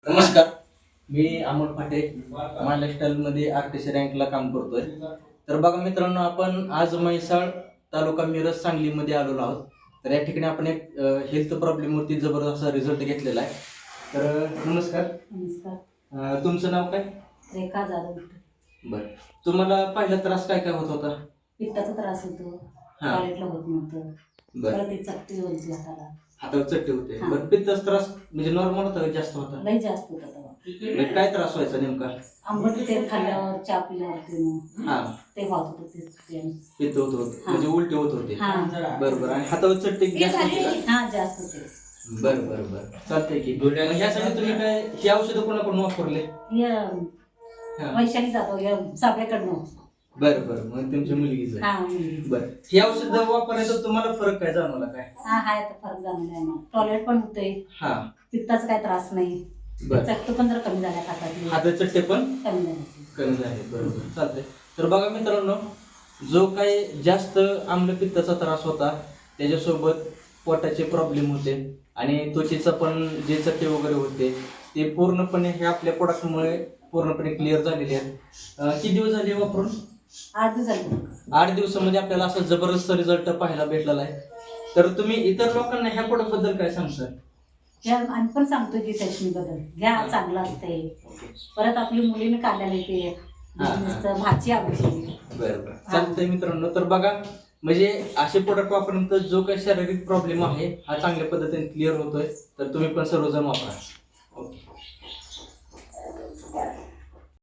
नमस्कार, मी अमोल फाटे माय लाईफस्टाईलमध्ये आरटीसी रँकला काम करतोय. तर बघा मित्रांनो, आपण आज म्हैसाळ तालुका मिरज सांगलीमध्ये आलेलो आहोत. तर या ठिकाणी आपण एक हेल्थ प्रॉब्लेमवरती जबरदस्त असा रिझल्ट घेतलेला आहे. तर नमस्कार. नमस्कार. तुमचं नाव काय? रेखा जाधव. बरं, तुम्हाला पहिला त्रास काय काय होत होता? पित्ताचा त्रास होतो, हा. टॉयलेटला होत नव्हतं, बरं, परत एक चकती होती हाताला, हातावर चट्टे होते. हा. बरं, पित्ताचा त्रास म्हणजे नॉर्मल होता का जास्त होता? लई जास्त होता तेव्हा. म्हणजे काय त्रास व्हायचा नेमका? आंबट तेल खाल्ल्यावर, चहा पिल्यावर हा, ते होत होतं ते. पित्त होत होतं हा. म्हणजे उलटे होत होते. हा. बरं बरं, आणि हातावर चट्टे जास्त होते का? हा, जास्त होते. बरं बरं बरं, चालतंय की. मग ह्यासाठी तुम्ही काय ही औषधं कोणाकडून वापरले? हा. वैशाली जातो साबळेकडनं. बरं बरं, मग तुमच्या मुलगीचं. हा. बरं, ही औषधं वापरण्याचा तुम्हाला फरक काय जाणवला काय? हा, हाय आता फरक जाणवला आहे. टॉयलेट पण होतंय, हा. पित्ताचा काय त्रास नाही, बरं, चकत पण जरा कमी झाल्या हातातली, हातात चट्टे पण कमी झाले. कमी झाले. बरोबर, चालतंय. तर बघा मित्रांनो, जो काही जास्त आम्लपित्ताचा त्रास होता, त्याच्यासोबत पोटाचे प्रॉब्लेम होते आणि त्वचेचा पण जे चट्टे वगैरे होते ते पूर्णपणे हे आपल्या प्रोडक्टमुळे पूर्णपणे क्लिअर झालेले आहेत. किती दिवस झाले वापरून? 8 दिवस झाले. 8 दिवसामध्ये आपल्याला असा जबरदस्त रिझल्ट पाहायला भेटलेला आहे. तर तुम्ही इतर लोकांना ह्या प्रोडक्ट बद्दल काय सांगता? घ्या, आम्ही पण सांगतोय की चष्मी बद्दल घ्या, चांगलं असते. परत आपली मुलीने काढलेले ते नुसतं भाजी आवडली. बरं बरं, चालतंय मित्रांनो. तर बघा, म्हणजे असे प्रोडक्ट वापरल्यानंतर जो काही शारीरिक प्रॉब्लेम आहे हा चांगल्या पद्धतीने क्लिअर होतोय. तर तुम्ही पण सर्वजण वापरा. ओके.